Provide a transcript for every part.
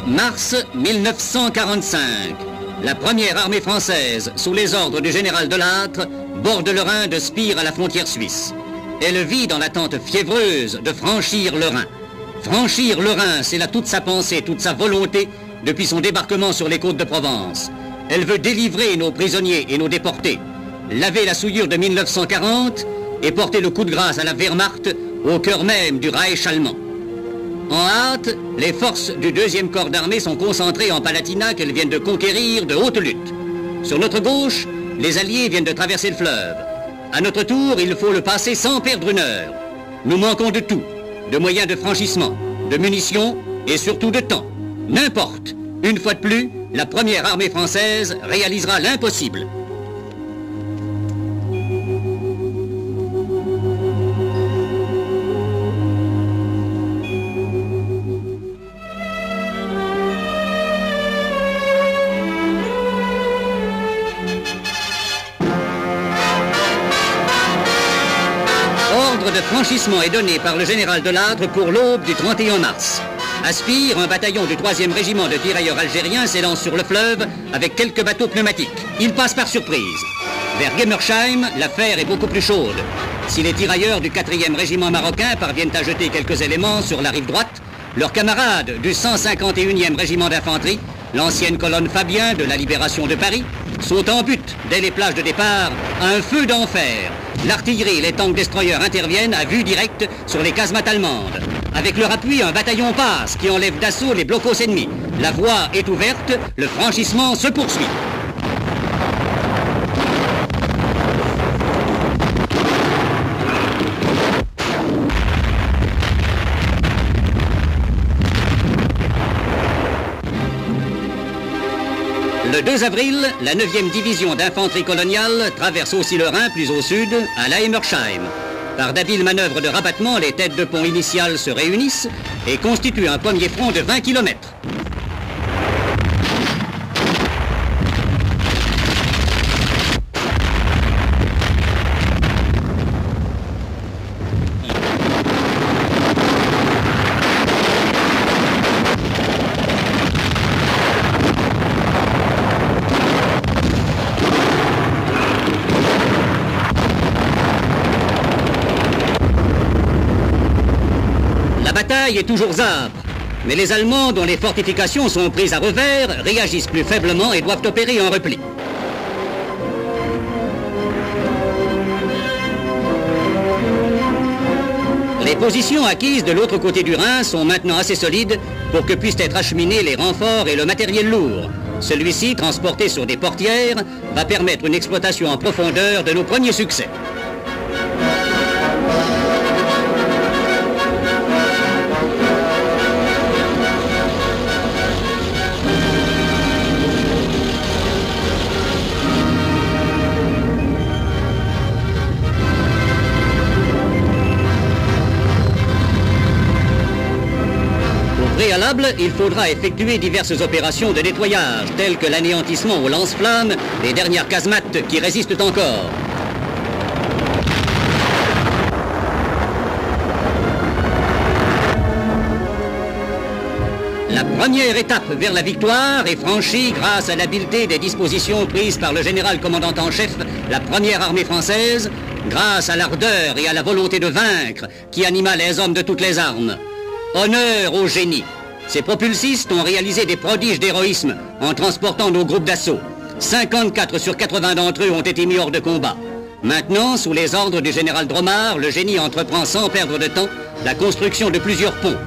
Mars 1945. La première armée française, sous les ordres du général Delattre, borde le Rhin de Spire à la frontière suisse. Elle vit dans l'attente fiévreuse de franchir le Rhin. Franchir le Rhin, c'est là toute sa pensée, toute sa volonté depuis son débarquement sur les côtes de Provence. Elle veut délivrer nos prisonniers et nos déportés, laver la souillure de 1940 et porter le coup de grâce à la Wehrmacht au cœur même du Reich allemand. En hâte, les forces du 2e corps d'armée sont concentrées en Palatinat qu'elles viennent de conquérir de haute lutte. Sur notre gauche, les Alliés viennent de traverser le fleuve. À notre tour, il faut le passer sans perdre une heure. Nous manquons de tout, de moyens de franchissement, de munitions et surtout de temps. N'importe, une fois de plus, la première armée française réalisera l'impossible. De franchissement est donné par le général Delattre pour l'aube du 31 mars. À Spire, un bataillon du 3e régiment de tirailleurs algériens s'élance sur le fleuve avec quelques bateaux pneumatiques. Il passe par surprise. Vers Gemersheim, l'affaire est beaucoup plus chaude. Si les tirailleurs du 4e régiment marocain parviennent à jeter quelques éléments sur la rive droite, leurs camarades du 151e régiment d'infanterie, l'ancienne colonne Fabien de la libération de Paris, sont en butte dès les plages de départ à un feu d'enfer. L'artillerie et les tanks destroyers interviennent à vue directe sur les casemates allemandes. Avec leur appui, un bataillon passe qui enlève d'assaut les blocos ennemis. La voie est ouverte, le franchissement se poursuit. Le 2 avril, la 9e division d'infanterie coloniale traverse aussi le Rhin plus au sud, à Laemersheim. Par d'habiles manœuvres de rabattement, les têtes de pont initiales se réunissent et constituent un premier front de 20 km. La bataille est toujours âpre, mais les Allemands, dont les fortifications sont prises à revers, réagissent plus faiblement et doivent opérer en repli. Les positions acquises de l'autre côté du Rhin sont maintenant assez solides pour que puissent être acheminés les renforts et le matériel lourd. Celui-ci, transporté sur des portières, va permettre une exploitation en profondeur de nos premiers succès. Préalable, il faudra effectuer diverses opérations de nettoyage, telles que l'anéantissement aux lance-flammes des dernières casemates qui résistent encore. La première étape vers la victoire est franchie grâce à l'habileté des dispositions prises par le général commandant en chef, la première armée française, grâce à l'ardeur et à la volonté de vaincre qui anima les hommes de toutes les armes. Honneur au génie. Ces propulsistes ont réalisé des prodiges d'héroïsme en transportant nos groupes d'assaut. 54 sur 80 d'entre eux ont été mis hors de combat. Maintenant, sous les ordres du général Dromard, le génie entreprend sans perdre de temps la construction de plusieurs ponts.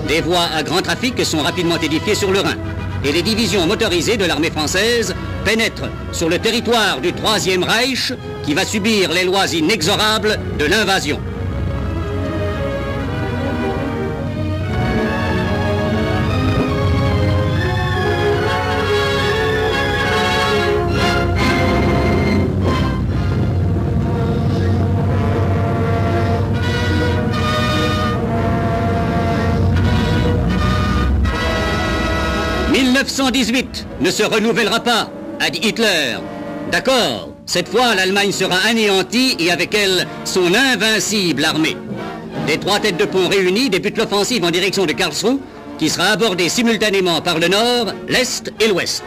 Des voies à grand trafic sont rapidement édifiées sur le Rhin. Et les divisions motorisées de l'armée française pénètrent sur le territoire du 3e Reich qui va subir les lois inexorables de l'invasion. « 1918 ne se renouvellera pas », a dit Hitler. D'accord, cette fois l'Allemagne sera anéantie et avec elle son invincible armée. Les 3 têtes de pont réunies débutent l'offensive en direction de Karlsruhe qui sera abordé simultanément par le nord, l'est et l'ouest.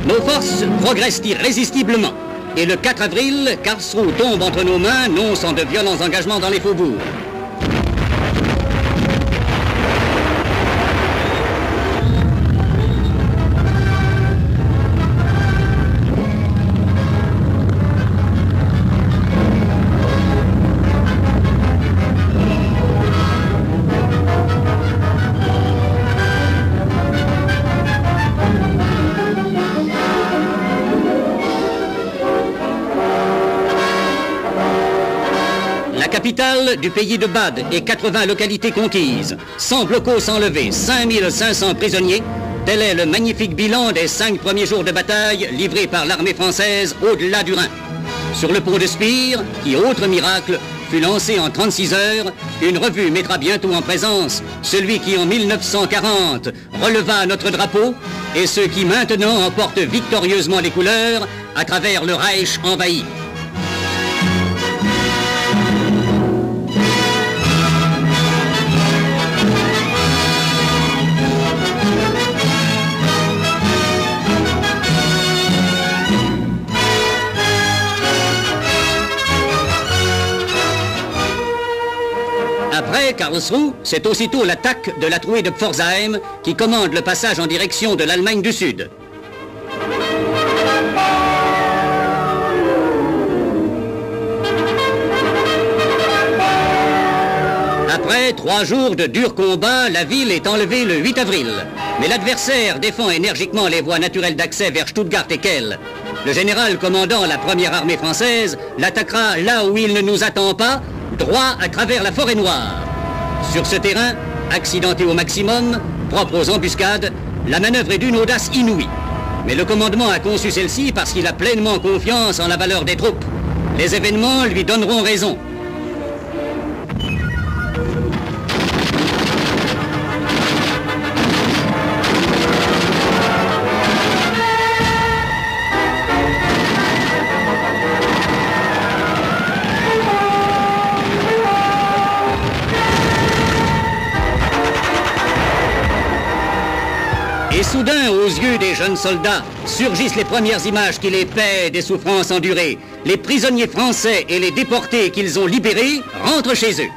Nos forces progressent irrésistiblement. Et le 4 avril, Karlsruhe tombe entre nos mains, non sans de violents engagements dans les faubourgs. La capitale du pays de Bade et 80 localités conquises, 100 blocos enlevés, 5500 prisonniers, tel est le magnifique bilan des 5 premiers jours de bataille livrés par l'armée française au-delà du Rhin. Sur le pont de Spire, qui, autre miracle, fut lancé en 36 heures, une revue mettra bientôt en présence celui qui en 1940 releva notre drapeau et ceux qui maintenant emportent victorieusement les couleurs à travers le Reich envahi. Après Karlsruhe, c'est aussitôt l'attaque de la trouée de Pforzheim qui commande le passage en direction de l'Allemagne du Sud. Après 3 jours de durs combats, la ville est enlevée le 8 avril. Mais l'adversaire défend énergiquement les voies naturelles d'accès vers Stuttgart et Kehl. Le général commandant la première armée française l'attaquera là où il ne nous attend pas, droit à travers la forêt noire. Sur ce terrain, accidenté au maximum, propre aux embuscades, la manœuvre est d'une audace inouïe. Mais le commandement a conçu celle-ci parce qu'il a pleinement confiance en la valeur des troupes. Les événements lui donneront raison. Et soudain, aux yeux des jeunes soldats, surgissent les premières images qui les paient des souffrances endurées. Les prisonniers français et les déportés qu'ils ont libérés rentrent chez eux.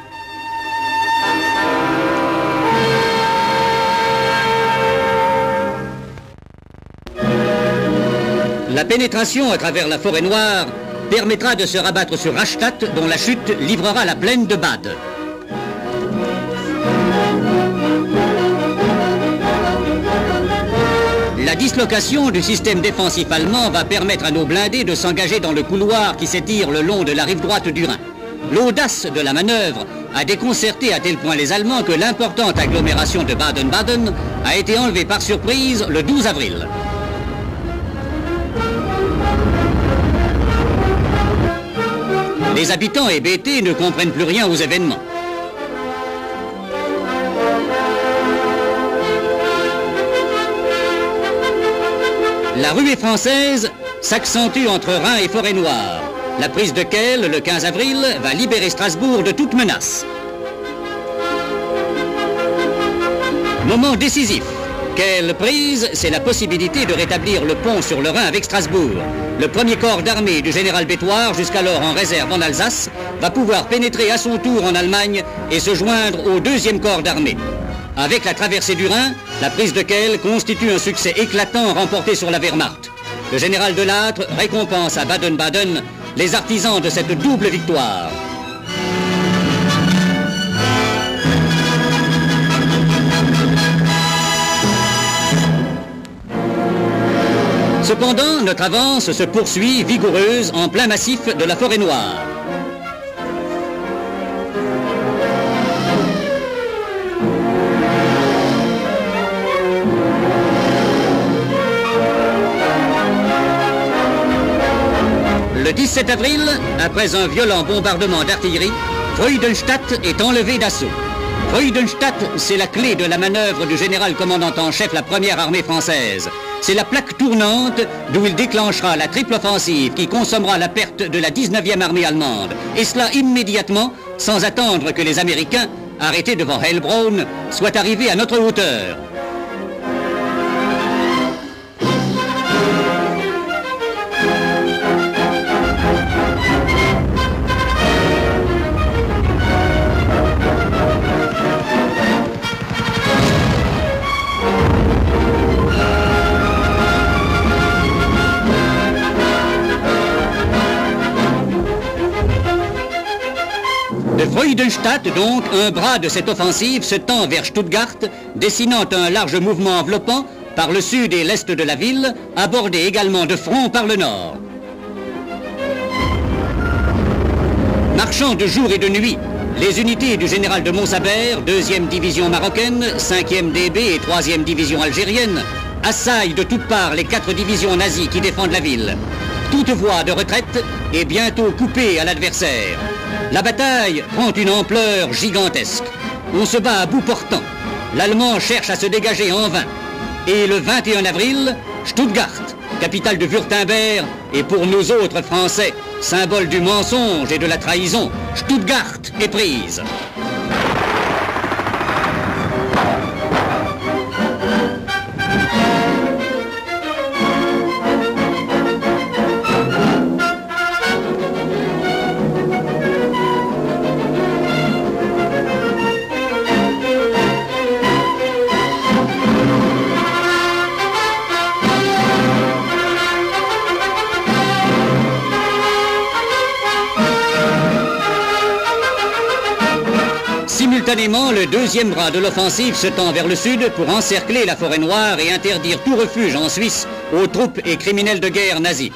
La pénétration à travers la forêt noire permettra de se rabattre sur Rastatt, dont la chute livrera la plaine de Bade. La dislocation du système défensif allemand va permettre à nos blindés de s'engager dans le couloir qui s'étire le long de la rive droite du Rhin. L'audace de la manœuvre a déconcerté à tel point les Allemands que l'importante agglomération de Baden-Baden a été enlevée par surprise le 12 avril. Les habitants hébétés ne comprennent plus rien aux événements. La ruée française s'accentue entre Rhin et Forêt-Noire. La prise de Kehl, le 15 avril, va libérer Strasbourg de toute menace. Moment décisif. Kehl prise, c'est la possibilité de rétablir le pont sur le Rhin avec Strasbourg. Le premier corps d'armée du général Bétoir, jusqu'alors en réserve en Alsace, va pouvoir pénétrer à son tour en Allemagne et se joindre au deuxième corps d'armée. Avec la traversée du Rhin, la prise de Kehl constitue un succès éclatant remporté sur la Wehrmacht. Le général de Lattre récompense à Baden-Baden les artisans de cette double victoire. Cependant, notre avance se poursuit vigoureuse en plein massif de la forêt noire. Le 17 avril, après un violent bombardement d'artillerie, Freudenstadt est enlevé d'assaut. Freudenstadt, c'est la clé de la manœuvre du général commandant en chef la première armée française. c'est la plaque tournante d'où il déclenchera la triple offensive qui consommera la perte de la 19e armée allemande. Et cela immédiatement, sans attendre que les Américains, arrêtés devant Heilbronn, soient arrivés à notre hauteur. De Freudenstadt, donc, un bras de cette offensive se tend vers Stuttgart, dessinant un large mouvement enveloppant par le sud et l'est de la ville, abordé également de front par le nord. Marchant de jour et de nuit, les unités du général de Montsabert, 2e division marocaine, 5e DB et 3e division algérienne, assaillent de toutes parts les 4 divisions nazies qui défendent la ville. Toute voie de retraite est bientôt coupée à l'adversaire. La bataille prend une ampleur gigantesque. On se bat à bout portant. L'Allemand cherche à se dégager en vain. Et le 21 avril, Stuttgart, capitale de Wurtemberg, et pour nous autres Français, symbole du mensonge et de la trahison, Stuttgart est prise. Simultanément, le deuxième bras de l'offensive se tend vers le sud pour encercler la forêt noire et interdire tout refuge en Suisse aux troupes et criminels de guerre nazis.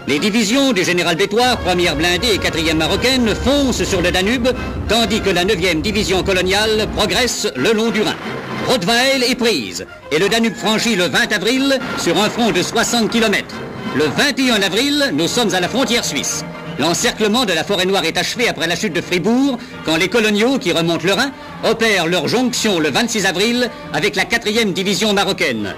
Les divisions du général Bétoir, 1e blindée et 4e marocaine, foncent sur le Danube, tandis que la 9e division coloniale progresse le long du Rhin. Rottweil est prise, et le Danube franchit le 20 avril sur un front de 60 km. Le 21 avril, nous sommes à la frontière suisse. L'encerclement de la forêt noire est achevé après la chute de Fribourg, quand les coloniaux qui remontent le Rhin opèrent leur jonction le 26 avril avec la 4e division marocaine.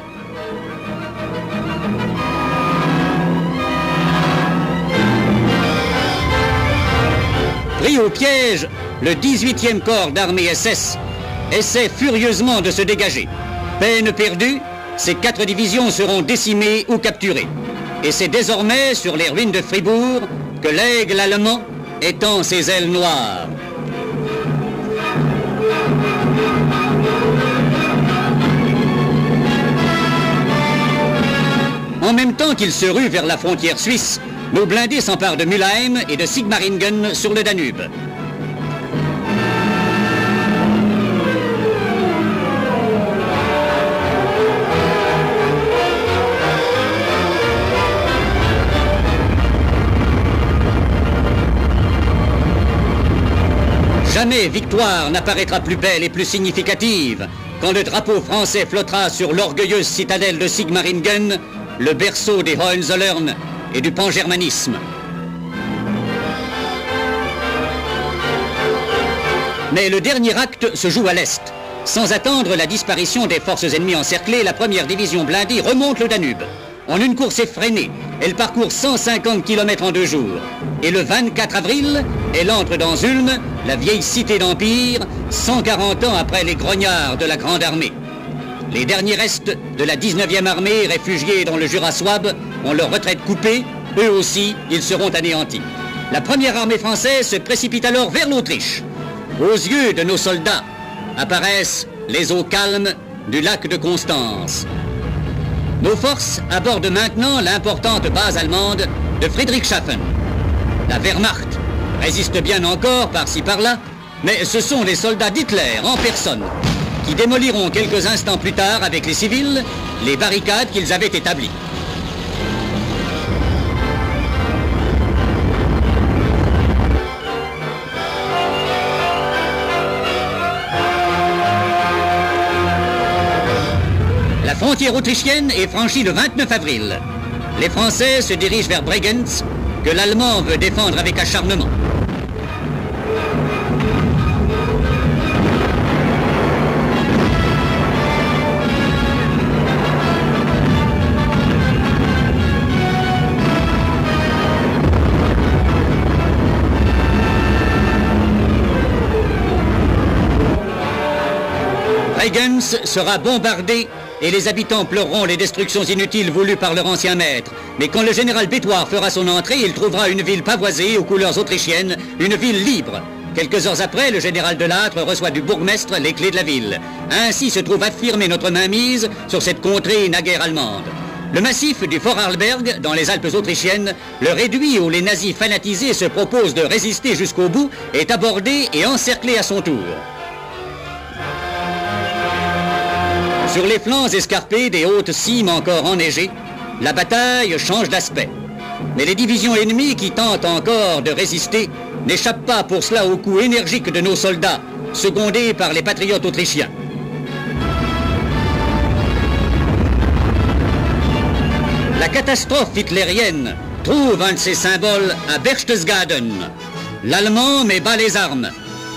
Pris au piège, le 18e corps d'armée SS essaie furieusement de se dégager. Peine perdue, ces 4 divisions seront décimées ou capturées. Et c'est désormais sur les ruines de Fribourg que l'aigle allemand étend ses ailes noires. En même temps qu'ils se ruent vers la frontière suisse, nos blindés s'emparent de Mülheim et de Sigmaringen sur le Danube. Jamais victoire n'apparaîtra plus belle et plus significative quand le drapeau français flottera sur l'orgueilleuse citadelle de Sigmaringen, le berceau des Hohenzollern et du pangermanisme. Mais le dernier acte se joue à l'est. Sans attendre la disparition des forces ennemies encerclées, la 1e division blindée remonte le Danube. En une course effrénée, elle parcourt 150 km en 2 jours. Et le 24 avril, elle entre dans Ulm, la vieille cité d'Empire, 140 ans après les grognards de la Grande Armée. Les derniers restes de la 19e armée, réfugiés dans le Jura souabe, ont leur retraite coupée. Eux aussi, ils seront anéantis. La première armée française se précipite alors vers l'Autriche. Aux yeux de nos soldats apparaissent les eaux calmes du lac de Constance. Nos forces abordent maintenant l'importante base allemande de Friedrichshafen. La Wehrmacht résiste bien encore par-ci par-là, mais ce sont les soldats d'Hitler en personne qui démoliront quelques instants plus tard avec les civils les barricades qu'ils avaient établies. La frontière autrichienne est franchie le 29 avril. Les Français se dirigent vers Bregenz, que l'Allemand veut défendre avec acharnement. Bregenz sera bombardé et les habitants pleureront les destructions inutiles voulues par leur ancien maître. Mais quand le général Bétoir fera son entrée, il trouvera une ville pavoisée aux couleurs autrichiennes, une ville libre. Quelques heures après, le général de Lattre reçoit du bourgmestre les clés de la ville. Ainsi se trouve affirmée notre mainmise sur cette contrée naguère allemande. Le massif du Fort Arlberg, dans les Alpes autrichiennes, le réduit où les nazis fanatisés se proposent de résister jusqu'au bout, est abordé et encerclé à son tour. Sur les flancs escarpés des hautes cimes encore enneigées, la bataille change d'aspect. Mais les divisions ennemies qui tentent encore de résister n'échappent pas pour cela au coup énergique de nos soldats, secondés par les patriotes autrichiens. La catastrophe hitlérienne trouve un de ses symboles à Berchtesgaden. L'Allemand met bas les armes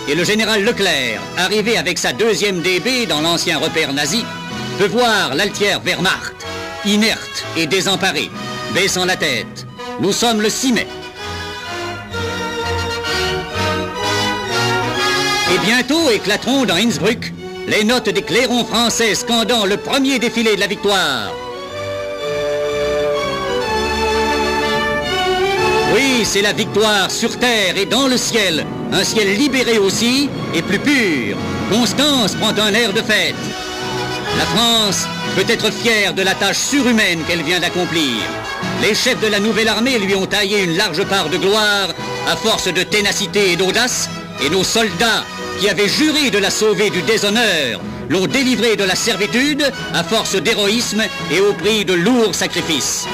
et le général Leclerc, arrivé avec sa 2e DB dans l'ancien repère nazi, peut voir l'Altière Wehrmacht, inerte et désemparée, baissant la tête. Nous sommes le 6 mai. Et bientôt éclateront dans Innsbruck les notes des clairons français scandant le premier défilé de la victoire. Oui, c'est la victoire sur terre et dans le ciel, un ciel libéré aussi et plus pur. Constance prend un air de fête. La France peut être fière de la tâche surhumaine qu'elle vient d'accomplir. Les chefs de la nouvelle armée lui ont taillé une large part de gloire à force de ténacité et d'audace, et nos soldats, qui avaient juré de la sauver du déshonneur, l'ont délivrée de la servitude à force d'héroïsme et au prix de lourds sacrifices.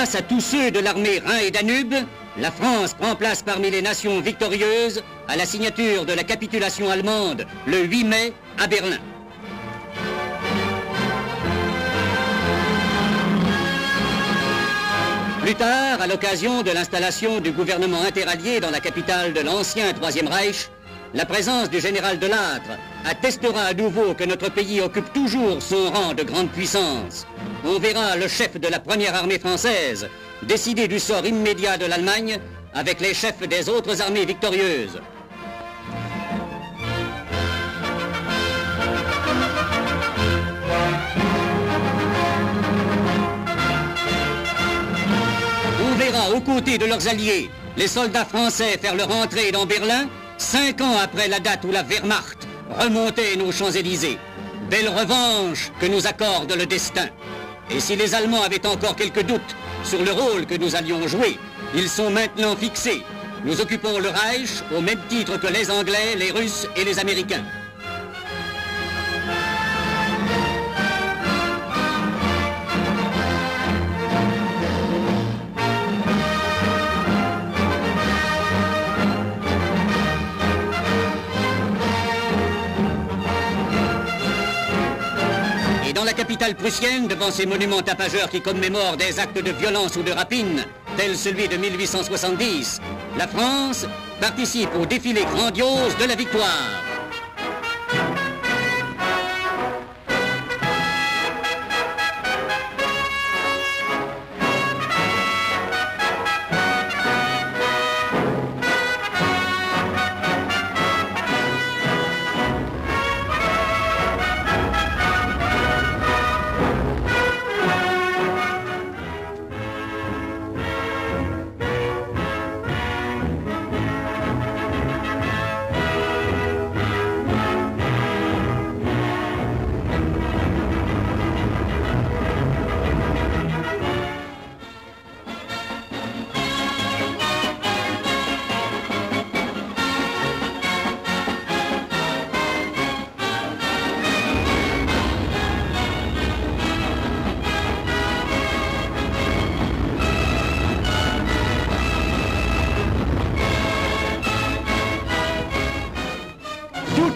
Grâce à tous ceux de l'armée Rhin et Danube, la France prend place parmi les nations victorieuses à la signature de la capitulation allemande le 8 mai à Berlin. Plus tard, à l'occasion de l'installation du gouvernement interallié dans la capitale de l'ancien Troisième Reich, la présence du général de Lattre attestera à nouveau que notre pays occupe toujours son rang de grande puissance. On verra le chef de la première armée française décider du sort immédiat de l'Allemagne avec les chefs des autres armées victorieuses. On verra aux côtés de leurs alliés les soldats français faire leur entrée dans Berlin 5 ans après la date où la Wehrmacht remontait nos Champs-Élysées. Belle revanche que nous accorde le destin. Et si les Allemands avaient encore quelques doutes sur le rôle que nous allions jouer, ils sont maintenant fixés. Nous occupons le Reich au même titre que les Anglais, les Russes et les Américains. Dans la capitale prussienne, devant ces monuments tapageurs qui commémorent des actes de violence ou de rapine, tel celui de 1870, la France participe au défilé grandiose de la victoire.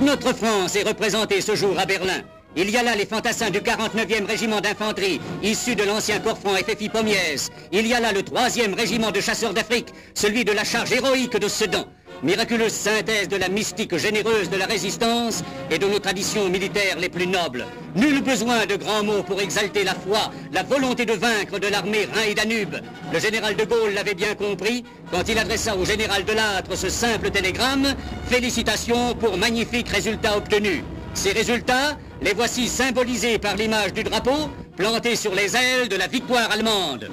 Notre France est représentée ce jour à Berlin. Il y a là les fantassins du 49e régiment d'infanterie, issus de l'ancien corps franc FFI Pommiès. Il y a là le 3e régiment de chasseurs d'Afrique, celui de la charge héroïque de Sedan. Miraculeuse synthèse de la mystique généreuse de la résistance et de nos traditions militaires les plus nobles. Nul besoin de grands mots pour exalter la foi, la volonté de vaincre de l'armée Rhin et Danube. Le général de Gaulle l'avait bien compris quand il adressa au général de Lattre ce simple télégramme « Félicitations pour magnifiques résultats obtenus ». Ces résultats, les voici symbolisés par l'image du drapeau planté sur les ailes de la victoire allemande.